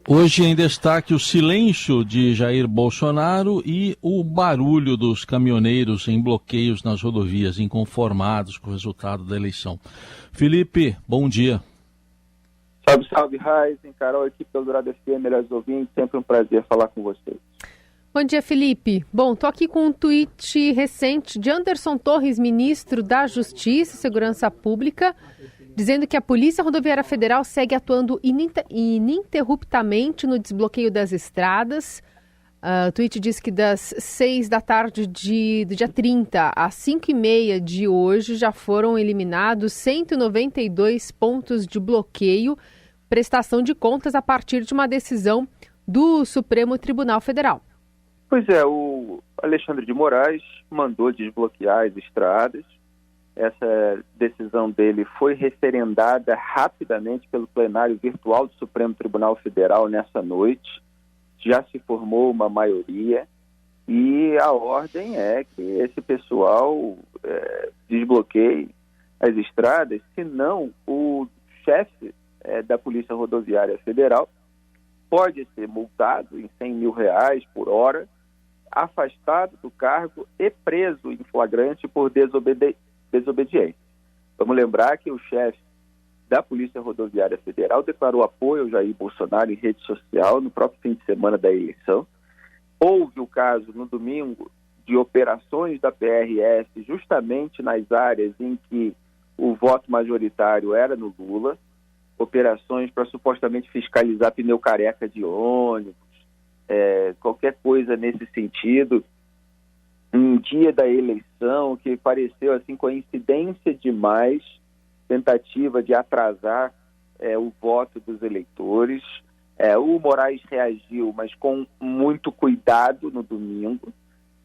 Hoje em destaque o silêncio de Jair Bolsonaro e o barulho dos caminhoneiros em bloqueios nas rodovias, inconformados com o resultado da eleição. Felipe, bom dia. Salve, salve, Raizen, Carol, equipe do Eldorado FM, melhores ouvintes, sempre um prazer falar com vocês. Bom dia, Felipe. Bom, tô aqui com um tweet recente de Anderson Torres, ministro da Justiça e Segurança Pública, dizendo que a Polícia Rodoviária Federal segue atuando ininterruptamente no desbloqueio das estradas. O tweet diz que das 6 da tarde do dia 30 às 5h30 de hoje já foram eliminados 192 pontos de bloqueio, prestação de contas a partir de uma decisão do Supremo Tribunal Federal. Pois é, o Alexandre de Moraes mandou desbloquear as estradas. Essa decisão dele foi referendada rapidamente pelo plenário virtual do Supremo Tribunal Federal nessa noite. Já se formou uma maioria e a ordem é que esse pessoal desbloqueie as estradas, senão o chefe da Polícia Rodoviária Federal pode ser multado em R$100 mil por hora, afastado do cargo e preso em flagrante por desobediência. Vamos lembrar que o chefe da Polícia Rodoviária Federal declarou apoio ao Jair Bolsonaro em rede social no próprio fim de semana da eleição. Houve o caso no domingo de operações da PRF justamente nas áreas em que o voto majoritário era no Lula, operações para supostamente fiscalizar pneu careca de ônibus, qualquer coisa nesse sentido. Um dia da eleição que pareceu assim coincidência demais, tentativa de atrasar o voto dos eleitores. O Moraes reagiu, mas com muito cuidado no domingo.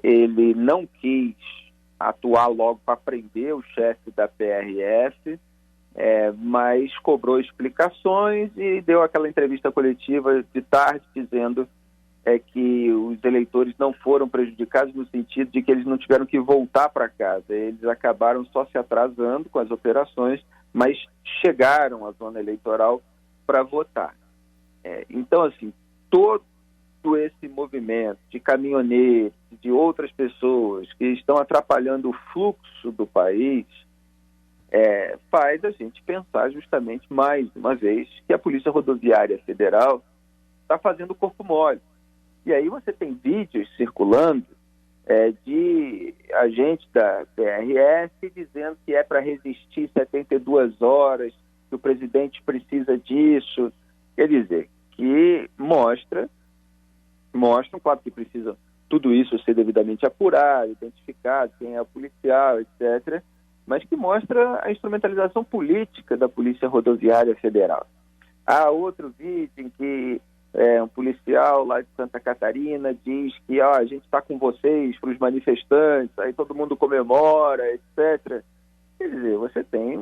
Ele não quis atuar logo para prender o chefe da PRF, mas cobrou explicações e deu aquela entrevista coletiva de tarde dizendo que os eleitores não foram prejudicados no sentido de que eles não tiveram que voltar para casa. Eles acabaram só se atrasando com as operações, mas chegaram à zona eleitoral para votar. Então, assim, todo esse movimento de caminhoneiros, de outras pessoas que estão atrapalhando o fluxo do país, faz a gente pensar justamente, mais uma vez, que a Polícia Rodoviária Federal está fazendo corpo mole. E aí você tem vídeos circulando de agentes da PRF dizendo que é para resistir 72 horas, que o presidente precisa disso. Quer dizer, que mostram, claro que precisa tudo isso ser devidamente apurado, identificado, quem é o policial, etc., mas que mostra a instrumentalização política da Polícia Rodoviária Federal. Há outro vídeo em que um policial lá de Santa Catarina diz que a gente está com vocês para os manifestantes, aí todo mundo comemora, etc. Quer dizer, você tem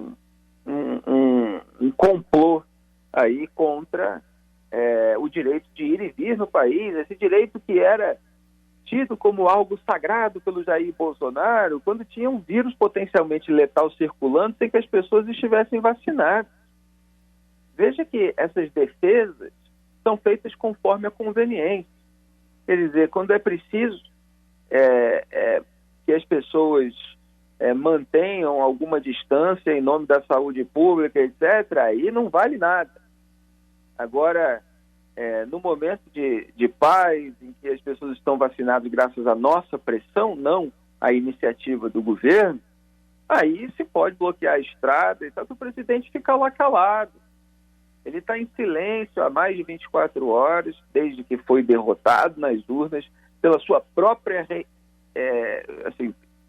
um complô aí contra o direito de ir e vir no país, esse direito que era tido como algo sagrado pelo Jair Bolsonaro, quando tinha um vírus potencialmente letal circulando sem que as pessoas estivessem vacinadas. Veja que essas defesas são feitas conforme a conveniência. Quer dizer, quando é preciso que as pessoas mantenham alguma distância em nome da saúde pública, etc., aí não vale nada. Agora, no momento de paz, em que as pessoas estão vacinadas graças à nossa pressão, não à iniciativa do governo, aí se pode bloquear a estrada, e só que o presidente fica lá calado. Ele está em silêncio há mais de 24 horas, desde que foi derrotado nas urnas, pela sua própria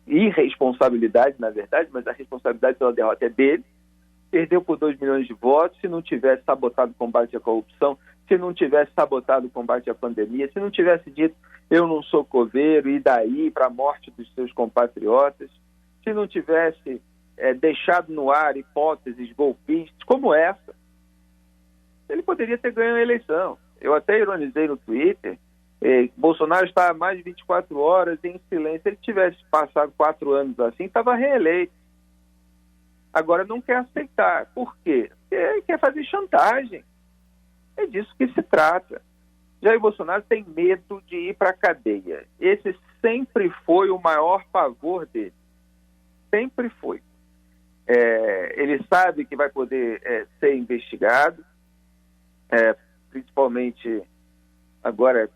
irresponsabilidade, na verdade, mas a responsabilidade pela derrota é dele. Perdeu por 2 milhões de votos. Se não tivesse sabotado o combate à corrupção, se não tivesse sabotado o combate à pandemia, se não tivesse dito eu não sou coveiro, e daí para a morte dos seus compatriotas, se não tivesse deixado no ar hipóteses golpistas como essa, ele poderia ter ganho a eleição. Eu até ironizei no Twitter, Bolsonaro está há mais de 24 horas em silêncio. Se ele tivesse passado 4 anos assim, estava reeleito. Agora não quer aceitar. Por quê? Porque quer fazer chantagem. É disso que se trata. Jair Bolsonaro tem medo de ir para a cadeia. Esse sempre foi o maior pavor dele. Sempre foi. Ele sabe que vai poder ser investigado, principalmente agora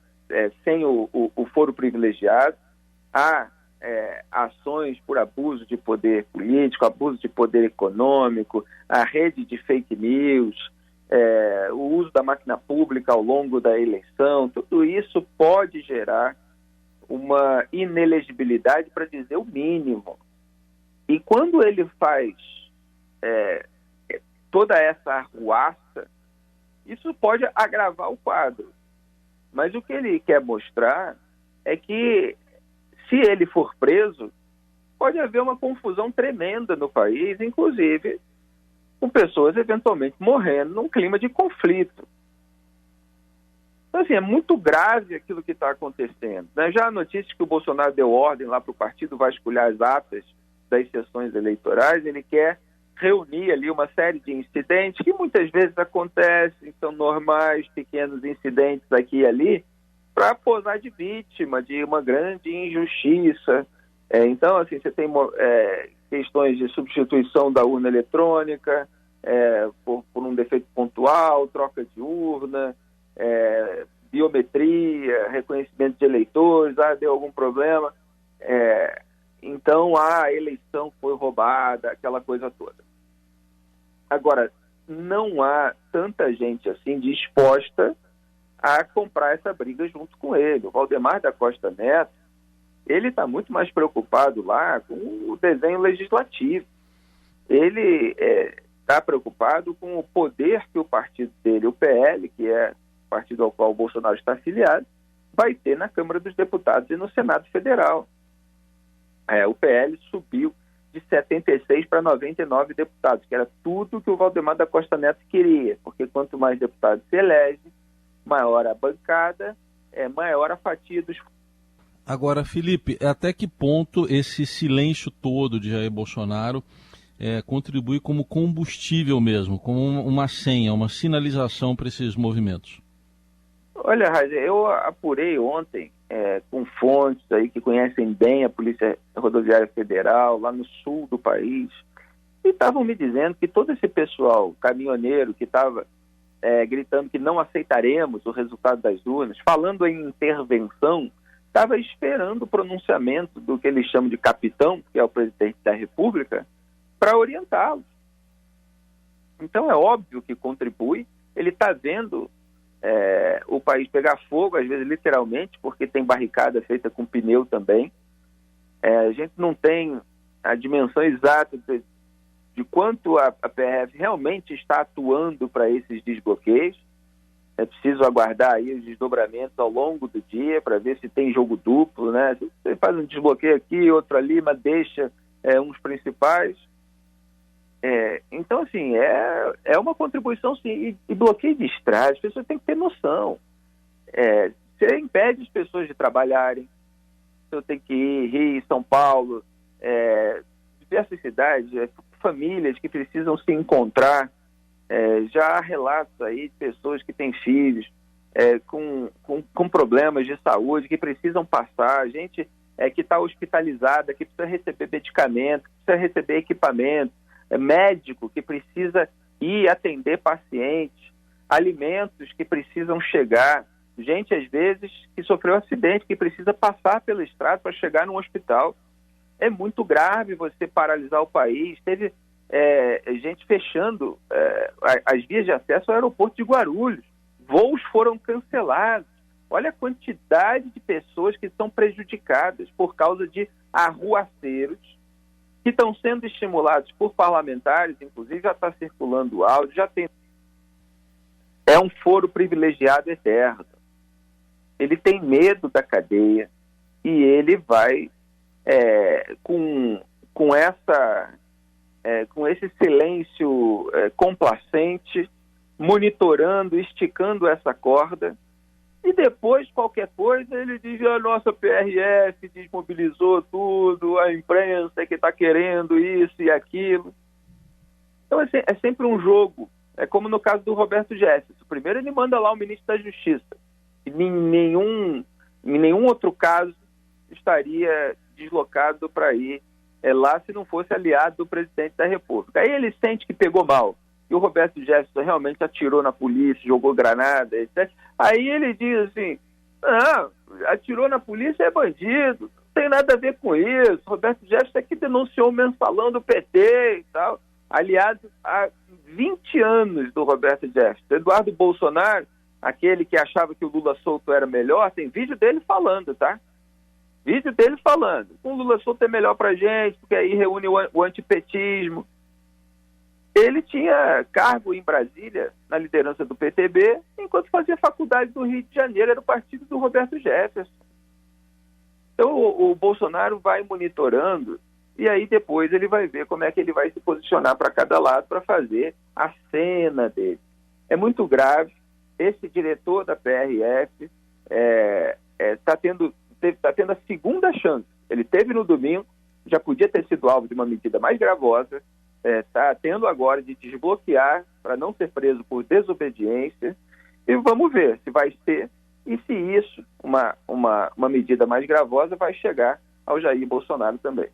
sem o foro privilegiado. Há ações por abuso de poder político, abuso de poder econômico, a rede de fake news, o uso da máquina pública ao longo da eleição. Tudo isso pode gerar uma inelegibilidade, para dizer o mínimo. E quando ele faz toda essa arruaça, isso pode agravar o quadro. Mas o que ele quer mostrar é que, se ele for preso, pode haver uma confusão tremenda no país, inclusive com pessoas eventualmente morrendo num clima de conflito. Então, assim, é muito grave aquilo que está acontecendo, né? Já a notícia que o Bolsonaro deu ordem lá para o partido vasculhar as atas das sessões eleitorais, ele quer reunir ali uma série de incidentes que muitas vezes acontecem, são normais, pequenos incidentes aqui e ali, para posar de vítima de uma grande injustiça. Então, assim, você tem questões de substituição da urna eletrônica por um defeito pontual, troca de urna, biometria, reconhecimento de eleitores, deu algum problema. Então, a eleição foi roubada, aquela coisa toda. Agora, não há tanta gente assim disposta a comprar essa briga junto com ele. O Valdemar da Costa Neto, ele está muito mais preocupado lá com o desenho legislativo. Ele está preocupado com o poder que o partido dele, o PL, que é o partido ao qual o Bolsonaro está afiliado, vai ter na Câmara dos Deputados e no Senado Federal. O PL subiu de 76 para 99 deputados, que era tudo que o Valdemar da Costa Neto queria, porque quanto mais deputados se elege, maior a bancada, maior a fatia dos... Agora, Felipe, até que ponto esse silêncio todo de Jair Bolsonaro contribui como combustível mesmo, como uma senha, uma sinalização para esses movimentos? Olha, Raíssa, eu apurei ontem com fontes aí que conhecem bem a Polícia Rodoviária Federal, lá no sul do país, e estavam me dizendo que todo esse pessoal caminhoneiro que estava gritando que não aceitaremos o resultado das urnas, falando em intervenção, estava esperando o pronunciamento do que eles chamam de capitão, que é o presidente da República, para orientá-los. Então é óbvio que contribui. Ele está vendo o país pegar fogo, às vezes literalmente, porque tem barricada feita com pneu também. A gente não tem a dimensão exata de quanto a PRF realmente está atuando para esses desbloqueios. É preciso aguardar aí os desdobramentos ao longo do dia para ver se tem jogo duplo, né? Você faz um desbloqueio aqui, outro ali, mas deixa uns principais. Então, assim, é uma contribuição, sim, e bloqueio de estrada, as pessoas têm que ter noção. Você impede as pessoas de trabalharem. Você tem que ir, Rio, São Paulo, diversas cidades, famílias que precisam se encontrar. Já há relatos aí de pessoas que têm filhos com problemas de saúde, que precisam passar, gente que está hospitalizada, que precisa receber medicamento, que precisa receber equipamento, médico que precisa ir atender pacientes, alimentos que precisam chegar, gente às vezes que sofreu acidente, que precisa passar pela estrada para chegar num hospital. É muito grave você paralisar o país. Teve gente fechando as vias de acesso ao aeroporto de Guarulhos. Voos foram cancelados. Olha a quantidade de pessoas que estão prejudicadas por causa de arruaceiros que estão sendo estimulados por parlamentares, inclusive já está circulando o áudio, já tem... É um foro privilegiado eterno. Ele tem medo da cadeia e ele vai com esse silêncio complacente, monitorando, esticando essa corda, e depois, qualquer coisa, ele diz: a nossa PRF desmobilizou tudo, a imprensa que está querendo isso e aquilo. Então é sempre um jogo É como no caso do Roberto Jefferson. Primeiro ele manda lá o ministro da Justiça. E em nenhum outro caso estaria deslocado para ir lá se não fosse aliado do presidente da República. Aí ele sente que pegou mal. E o Roberto Jefferson realmente atirou na polícia, jogou granada, etc. Aí ele diz assim, atirou na polícia é bandido, não tem nada a ver com isso. O Roberto Jefferson é que denunciou o mensalão do PT e tal. Aliado há 20 anos do Roberto Jefferson. Eduardo Bolsonaro, aquele que achava que o Lula solto era melhor, tem vídeo dele falando, tá? Vídeo dele falando. O Lula solto é melhor pra gente, porque aí reúne o antipetismo. Ele tinha cargo em Brasília, na liderança do PTB, enquanto fazia faculdade do Rio de Janeiro, era o partido do Roberto Jefferson. Então o Bolsonaro vai monitorando e aí depois ele vai ver como é que ele vai se posicionar para cada lado para fazer a cena dele. É muito grave. Esse diretor da PRF está tendo a segunda chance. Ele teve no domingo, já podia ter sido alvo de uma medida mais gravosa, está tendo agora de desbloquear para não ser preso por desobediência, e vamos ver se vai ser e se isso, uma medida mais gravosa, vai chegar ao Jair Bolsonaro também.